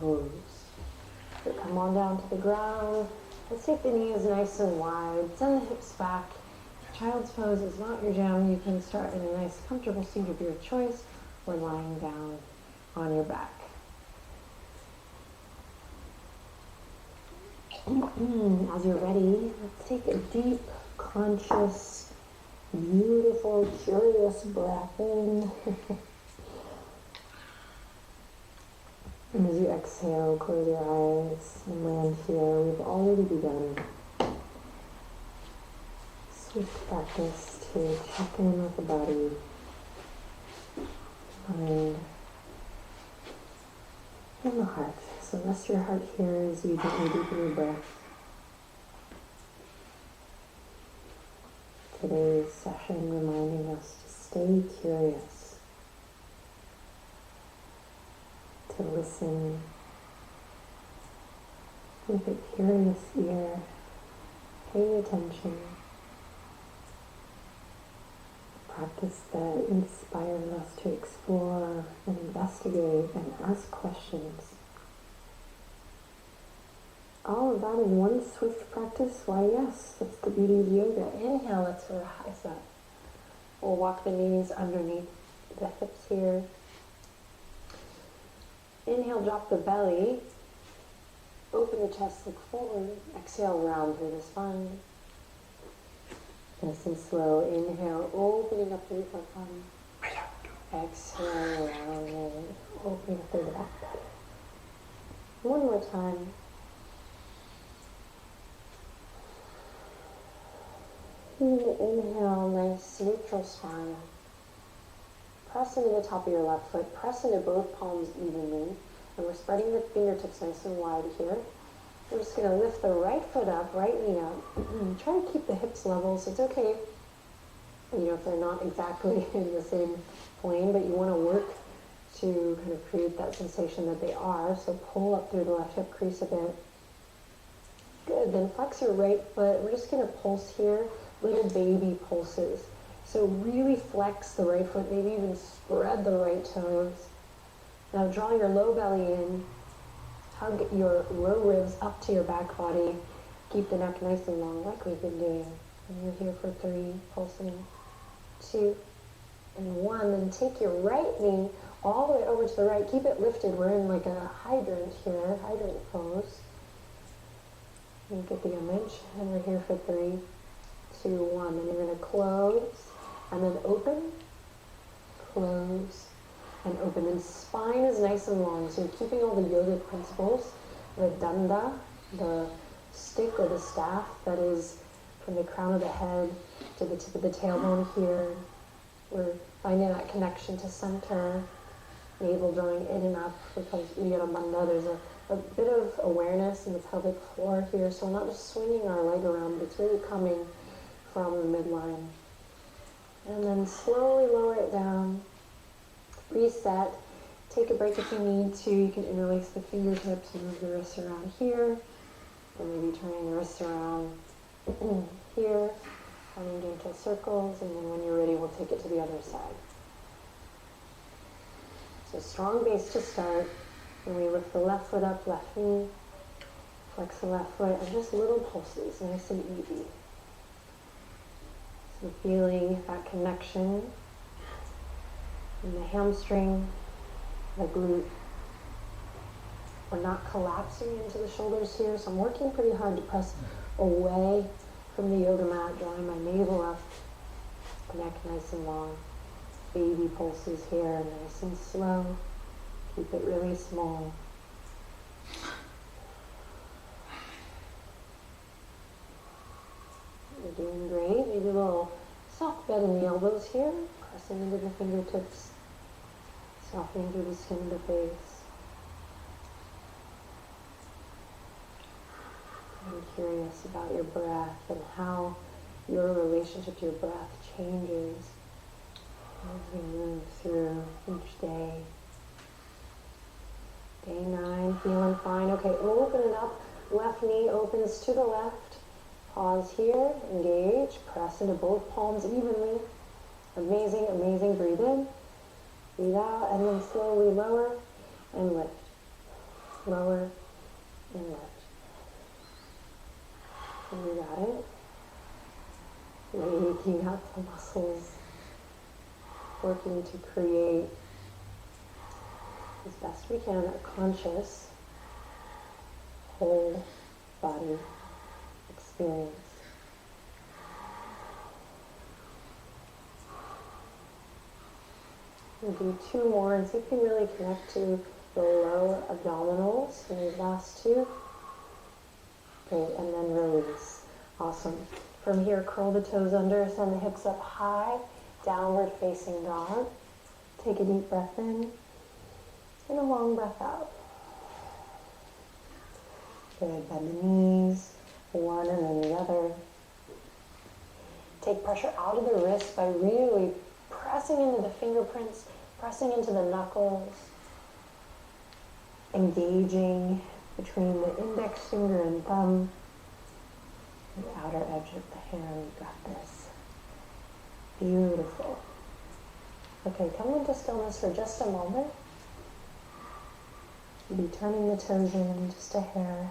pose. So come on down to the ground. Let's take the knees nice and wide. Send the hips back. Child's pose is not your jam. You can start in a nice comfortable seat of your choice or lying down on your back. As you're ready, let's take a deep, conscious, beautiful, curious breath in. And as you exhale, close your eyes and land here. We've already begun swift practice to check in with the body, mind, and the heart. So rest your heart here as you gently deepen your breath. Today's session reminding us to stay curious, to listen with a curious ear, pay attention. Practice that inspires us to explore and investigate and ask questions. All of that in one swift practice? Why yes, that's the beauty of yoga. Inhale, let's rise up. We'll walk the knees underneath the hips here. Inhale, drop the belly. Open the chest, look forward. Exhale, round through the spine. Nice and slow. Inhale, opening up through the front body. Exhale, rounding, opening through the back body. One more time. Inhale, nice neutral spine. Press into the top of your left foot. Press into both palms evenly. And we're spreading the fingertips nice and wide here. We're just going to lift the right foot up, right knee up. Try to keep the hips level, so it's okay, if they're not exactly in the same plane, but you want to work to kind of create that sensation that they are. So pull up through the left hip crease a bit. Good, then flex your right foot. We're just going to pulse here, little baby pulses. So really flex the right foot, maybe even spread the right toes. Now draw your low belly in. Hug your low ribs up to your back body. Keep the neck nice and long like we've been doing. And you're here for 3, pulsing, 2, and 1. Then take your right knee all the way over to the right. Keep it lifted. We're in like a hydrant here, hydrant pose. You get the image. And we're here for 3, 2, 1. Then you're going to close and then open, close, and open. And spine is nice and long, so you're keeping all the yogic principles. The danda, the stick or the staff that is from the crown of the head to the tip of the tailbone here. We're finding that connection to center, navel drawing in and up because Uddiyana Bandha. There's a bit of awareness in the pelvic floor here, so we're not just swinging our leg around, but it's really coming from the midline. And then slowly lower it down. Reset. Take a break if you need to. You can interlace the fingertips and move the wrists around here. Or maybe turning the wrists around here. Running gentle circles. And then when you're ready, we'll take it to the other side. So strong base to start. And we lift the left foot up, left knee. Flex the left foot. And just little pulses, nice and easy. So feeling that connection in the hamstring, the glute. We're not collapsing into the shoulders here, so I'm working pretty hard to press away from the yoga mat, drawing my navel up, neck nice and long. Baby pulses here, nice and slow. Keep it really small. You're doing great. Maybe a little soft bend in the elbows here. Pressing into the fingertips. Softening through the skin of the face. I'm curious about your breath and how your relationship to your breath changes as we move through each day. Day 9, feeling fine. Okay, open it up. Left knee opens to the left. Pause here, engage, press into both palms evenly. Amazing, amazing. Breathe in, breathe out, and then slowly lower and lift. lower inlet. You got it. Waking up the muscles, working to create, as best we can, a conscious, whole body experience. We'll do 2 more and see if you can really connect to the lower abdominals in these last 2. Great, and then release. Awesome. From here, curl the toes under, send the hips up high, downward facing dog. Take a deep breath in and a long breath out. Good, bend the knees, one and then the other. Take pressure out of the wrist by really pressing into the fingerprints, pressing into the knuckles, engaging between the index finger and thumb, the outer edge of the hand. You got this. Beautiful. Okay, come into stillness for just a moment. You'll be turning the toes in just a hair.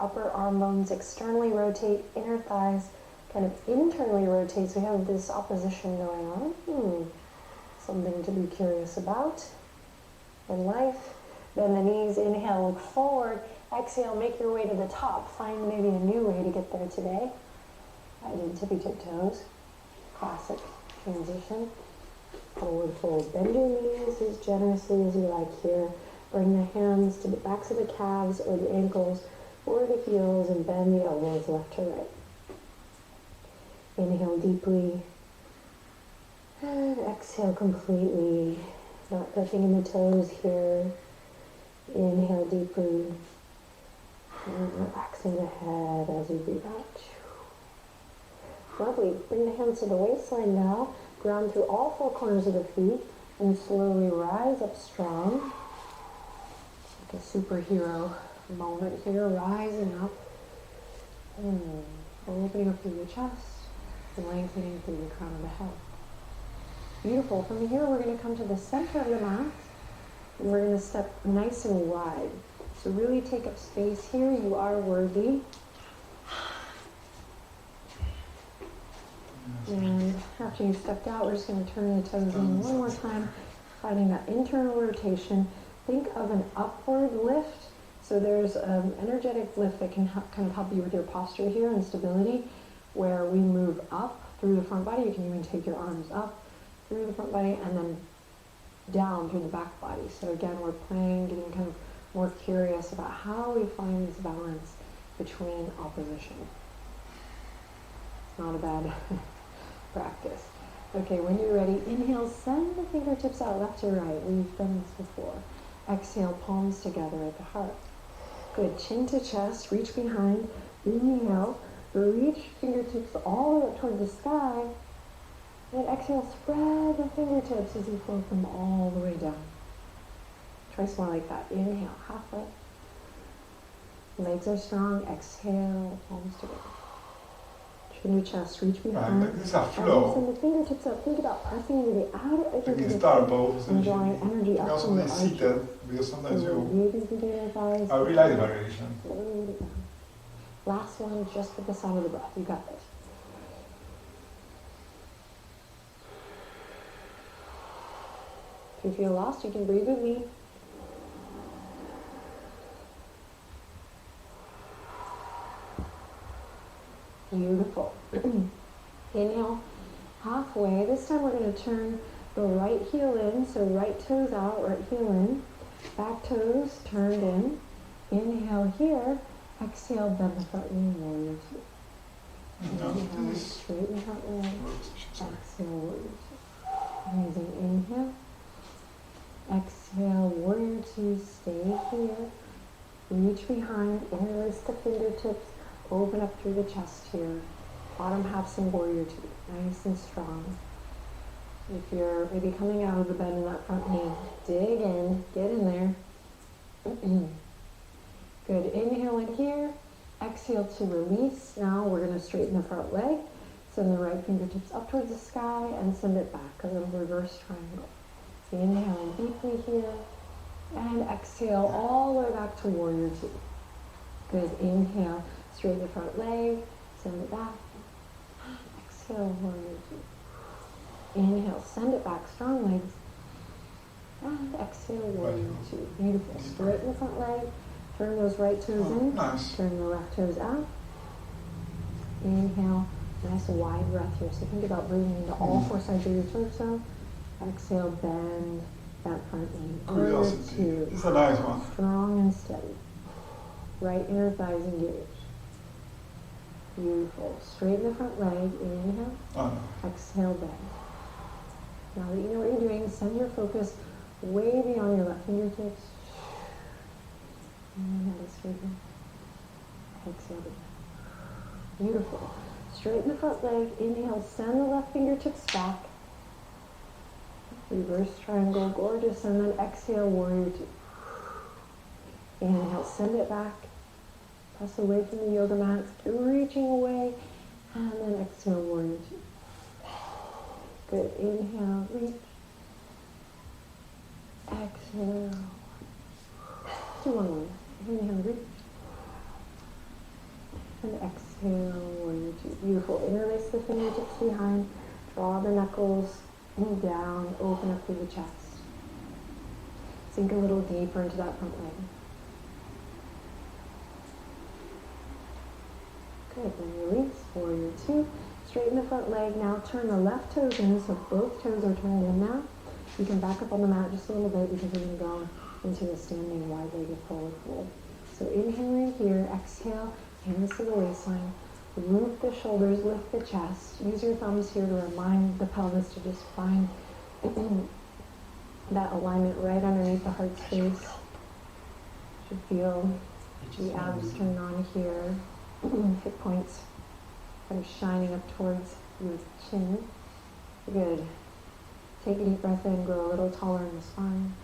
Upper arm bones externally rotate, inner thighs kind of internally rotate, so we have this opposition going on. Something to be curious about in life. Bend the knees, inhale, look forward. Exhale, make your way to the top. Find maybe a new way to get there today. I did tippy tip toes. Classic transition. Forward fold. Bend your knees as generously as you like here. Bring the hands to the backs of the calves or the ankles or the heels and bend the elbows left to right. Inhale deeply. And exhale completely. Not touching in the toes here. Inhale deeply. And relaxing the head as you breathe out. Lovely. Bring the hands to the waistline now. Ground through all 4 corners of the feet. And slowly rise up strong. It's like a superhero moment here. Rising up. Opening up through the chest. Lengthening through the crown of the head. Beautiful. From here, we're going to come to the center of the mat. And we're going to step nice and wide. So really take up space here. You are worthy. And after you've stepped out, we're just going to turn the toes in one more time, finding that internal rotation. Think of an upward lift. So there's an energetic lift that can kind of help you with your posture here and stability, where we move up through the front body. You can even take your arms up through the front body and then down through the back body. So again, we're playing, getting kind of more curious about how we find this balance between opposition. It's not a bad practice. Okay, when you're ready, inhale, send the fingertips out left to right. We've done this before. Exhale, palms together at the heart. Good, chin to chest, reach behind. Inhale, reach fingertips all the way up toward the sky. And exhale, spread the fingertips as you float them all the way down. Twice more like that. Inhale, halfway. Legs are strong. Exhale, palms together. Chin to chest, reach behind. Det är så här flow. Send the fingertips up. Think about pressing into the outer edge of the feet. and drawing energy up from the arches. Seated, because sometimes you... I really like the variation. Last one, just with the sound of the breath. You got this. If you feel lost, you can breathe with me. Beautiful. Inhale, halfway. This time we're going to turn the right heel in, so right toes out, right heel in. Back toes turned in. Inhale here. Exhale, bend the front knee, warrior two. Inhale, straighten the front leg. Exhale, warrior two. Amazing. Inhale. Exhale, warrior two. Stay here. Reach behind. Interlace the fingertips. Open up through the chest here. Bottom half some warrior two. Nice and strong. If you're maybe coming out of the bed in that front knee, dig in. Get in there. Good. Inhale in here. Exhale to release. Now we're going to straighten the front leg. Send the right fingertips up towards the sky and send it back. A little reverse triangle. So inhale in deeply here. And exhale all the way back to warrior two. Good, inhale, straighten the front leg, send it back. Exhale, warrior two. Inhale, send it back, strong legs. And exhale, warrior two. Beautiful. Straighten the front leg, turn those right toes in, Nice. turn the left toes out. Inhale, nice wide breath here. So think about breathing into all four sides of your torso. Exhale, bend that front knee. Curiosity. Two. It's a nice one. Strong and steady. Right inner thighs engaged. Beautiful. Straighten the front leg. Inhale. Oh, no. Exhale, bend. Now that you know what you're doing, send your focus way beyond your left fingertips. Inhale to straighten. Exhale to bend. Beautiful. Straighten the front leg. Inhale, send the left fingertips back. Reverse triangle, gorgeous. And then exhale, warrior two. Inhale, send it back. Press away from the yoga mat, reaching away. And then exhale, warrior two. Good. Inhale, reach. Exhale. Do one more. Inhale, reach. And exhale, warrior two. Beautiful. Interlace the fingertips behind. Draw the knuckles down. Open up through the chest. Sink a little deeper into that front leg. Good. Then release. Warrior two. Straighten the front leg. Now turn the left toes in, so both toes are turned in now. You can back up on the mat just a little bit because we're going to go into a standing wide-legged forward fold. So inhale right here. Exhale. Hands to the waistline. Root the shoulders, lift the chest. Use your thumbs here to remind the pelvis to just find that alignment right underneath the heart space. Should feel the abs turn on here. Hip points kind of shining up towards your chin. Good. Take a deep breath in, grow a little taller in the spine.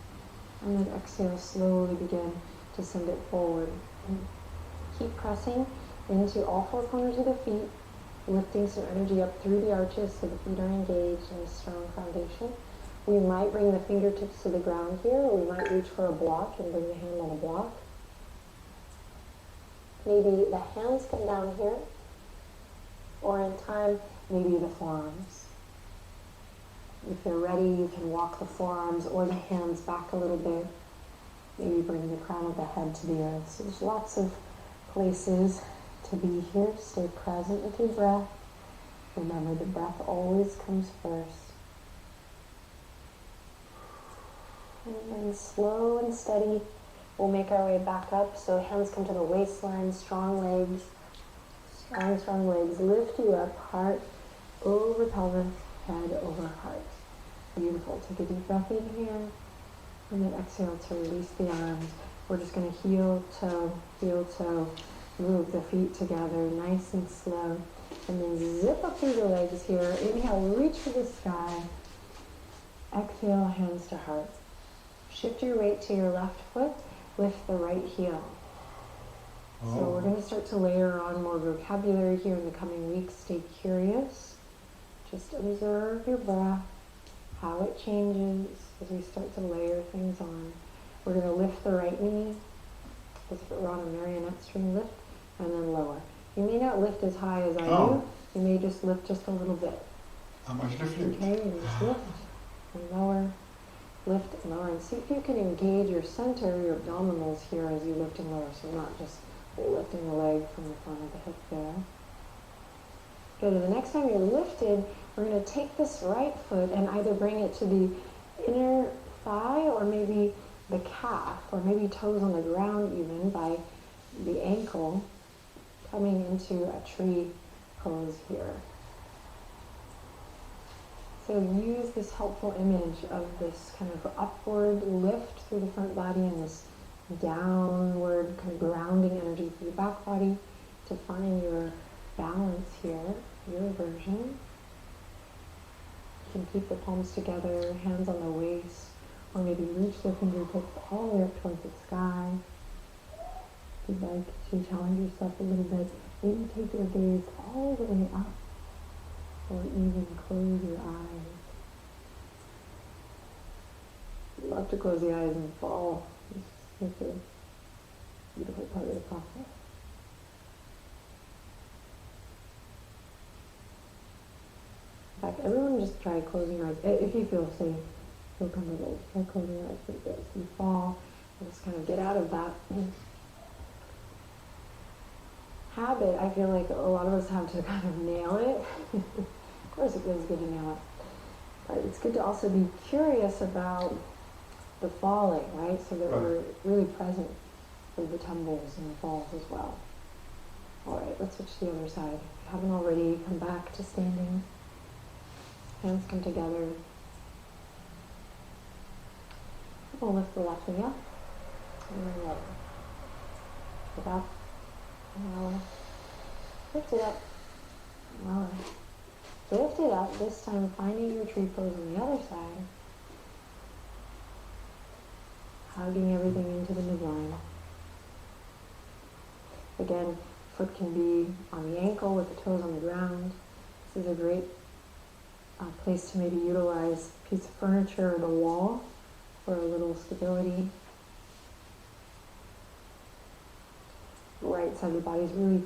And then exhale, slowly begin to send it forward. Keep pressing into all four corners of the feet, lifting some energy up through the arches so the feet are engaged in a strong foundation. We might bring the fingertips to the ground here, or we might reach for a block and bring the hand on a block. Maybe the hands come down here, or in time, maybe the forearms. If you're ready, you can walk the forearms or the hands back a little bit. Maybe bring the crown of the head to the earth. So there's lots of places to be here. Stay present with your breath. Remember, the breath always comes first. And then slow and steady, we'll make our way back up. So hands come to the waistline, strong legs. Strong legs lift you up, heart over pelvis, head over heart. Beautiful. Take a deep breath in here. And then exhale to release the arms. We're just going to heel toe, move the feet together nice and slow. And then zip up through the legs here. Inhale, reach for the sky. Exhale, hands to heart. Shift your weight to your left foot. Lift the right heel. So we're going to start to layer on more vocabulary here in the coming weeks. Stay curious. Just observe your breath, how it changes as we start to layer things on. We're going to lift the right knee, as if it were on a marionette string lift, and then lower. You may not lift as high as I do. You may just lift just a little bit. How much the flip? Okay, and just lift and lower. Lift and lower. And see if you can engage your center, your abdominals here as you lift and lower. So not just lifting the leg from the front of the hip there. Good. And the next time you're lifted, we're going to take this right foot and either bring it to the inner thigh or maybe the calf, or maybe toes on the ground even by the ankle, coming into a tree pose here. So use this helpful image of this kind of upward lift through the front body and this downward kind of grounding energy through the back body to find your balance here, your version. You can keep the palms together, hands on the waist, or maybe reach the fingertips all the way up towards the sky. If you'd like to challenge yourself a little bit, maybe take your gaze all the way up, or even close your eyes. Love to close the eyes and fall It's a beautiful part of the process. In fact, everyone just try closing your eyes. If you feel safe, feel comfortable, try closing your eyes for a bit. So you fall, and just kind of get out of that habit. I feel like a lot of us have to kind of nail it. Of course it feels good to nail it. But it's good to also be curious about the falling, right? So that we're really present for the tumbles and the falls as well. All right, let's switch to the other side. If you haven't already, come back to standing. Hands come together. We'll lift the left knee up. And then lower. Lift up. And lower. Lift it up. And lower. Lift it up. This time finding your tree pose on the other side. Hugging everything into the midline. Again, foot can be on the ankle with the toes on the ground. This is a great place to maybe utilize a piece of furniture or the wall for a little stability. Right side of the body is really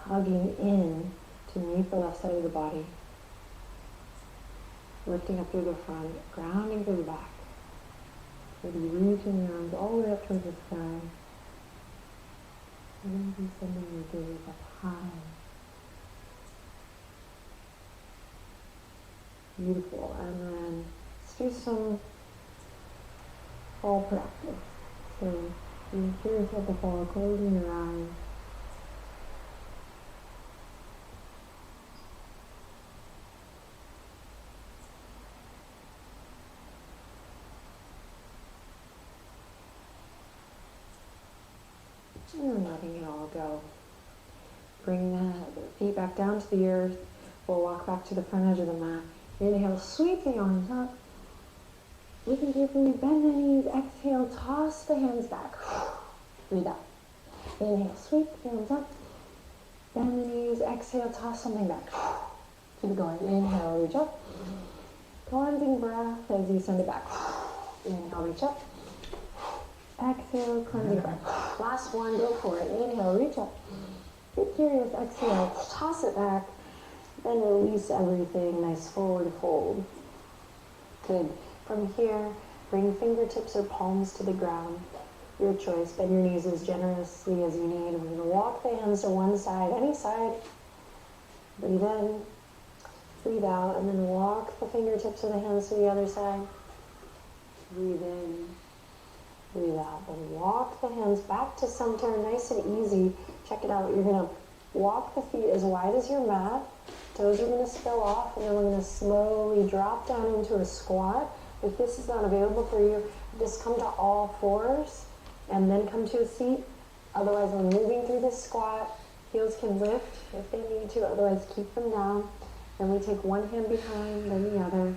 hugging in to meet the left side of the body. Lifting up through the front, grounding through the back. Maybe reaching your arms all the way up towards the sky. And then sending your gaze up high. Beautiful. And then let's do some fall practice. So you hear yourself the fall, closing your eyes. And letting it all go. Bring the feet back down to the earth. We'll walk back to the front edge of the mat. Inhale, sweep the arms up. Listen carefully, bend the knees. Exhale, toss the hands back. Breathe out. Inhale, sweep the arms up. Bend the knees. Exhale, toss something back. Keep it going. Inhale, reach up. Cleansing breath as you send it back. Inhale, reach up. Exhale, cleansing breath. Last one, go for it. Inhale, reach up. Get curious. Exhale, toss it back. Then release everything. Nice forward fold. Good. From here, bring fingertips or palms to the ground. Your choice. Bend your knees as generously as you need. We're going to walk the hands to one side, any side. Breathe in. Breathe out. And then walk the fingertips of the hands to the other side. Breathe in. Breathe out. Then walk the hands back to center. Nice and easy. Check it out. You're going to walk the feet as wide as your mat. Toes are going to spill off, and then we're going to slowly drop down into a squat. If this is not available for you, just come to all fours and then come to a seat. Otherwise, we're moving through this squat. Heels can lift if they need to, otherwise keep them down. Then we take one hand behind, then the other,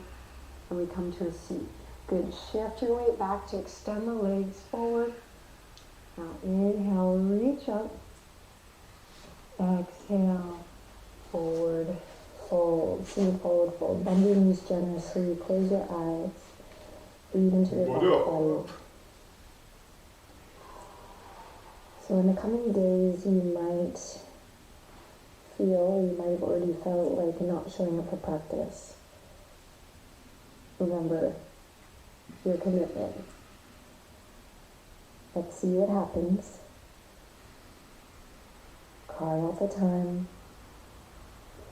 and we come to a seat. Good. Shift your weight back to extend the legs forward. Now inhale, reach up. Exhale. Forward fold. See forward fold. Bend your knees generously. Close your eyes. Breathe into your back body. So in the coming days, you might feel, you might have already felt like not showing up for practice. Remember your commitment. Let's see what happens. Carve out the time.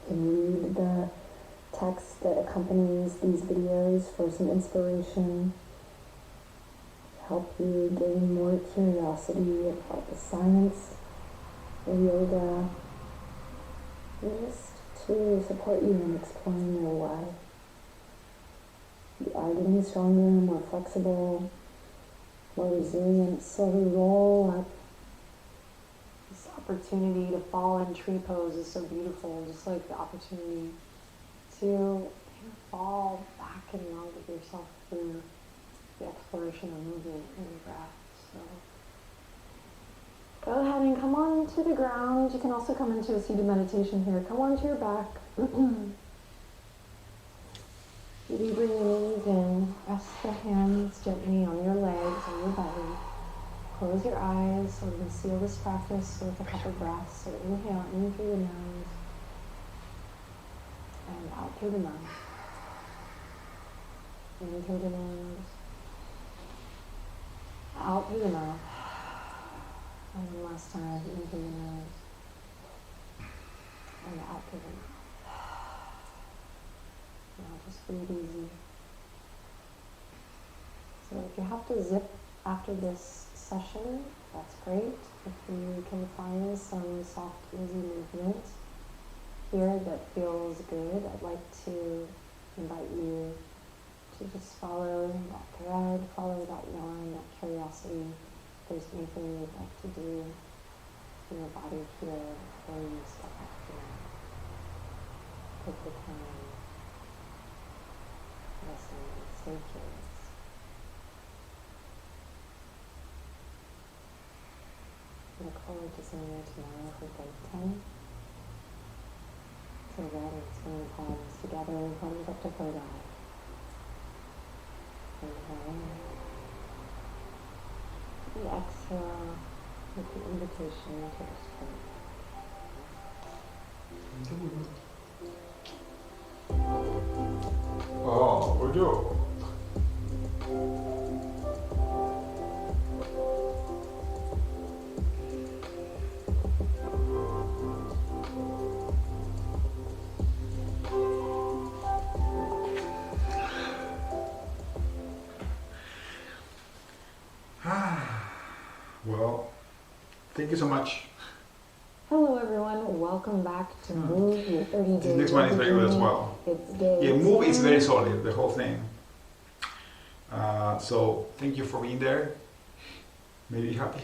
You can read the text that accompanies these videos for some inspiration, help you gain more curiosity about the science of yoga, and just to support you in exploring your why. You are getting stronger, more flexible, more resilient, so we roll up. This opportunity to fall in tree pose is so beautiful, just like the opportunity to fall back in love with yourself through the exploration of movement and breath. So go ahead and come on to the ground. You can also come into a seated meditation here. Come onto your back. Maybe bring your knees in. Rest the hands gently on your legs, on your belly. close your eyes. So we're going to seal this practice with a couple breaths. So inhale in through the nose and out through the mouth. In through the nose, out through the mouth. And one last time, in through the nose and out through the mouth. Now just breathe easy. So if you have to zip after this session, that's great. If you can find some soft, easy movement here that feels good, I'd like to invite you to just follow that thread, follow that yarn, that curiosity. If there's anything you'd like to do in your body here before you step back here, take the time, listen, stay curious. I look forward to seeing you tomorrow for break time. Till then, swing the palms together, palms up to third eye. Inhale in. And exhale with the invitation to restraint. Oh, would you? Well, thank you so much. Hello everyone, welcome back to Move Your 30 Days. The next one is very good as well. It's day Yeah, Move 10. is very solid, the whole thing. So thank you for being there. May you be happy.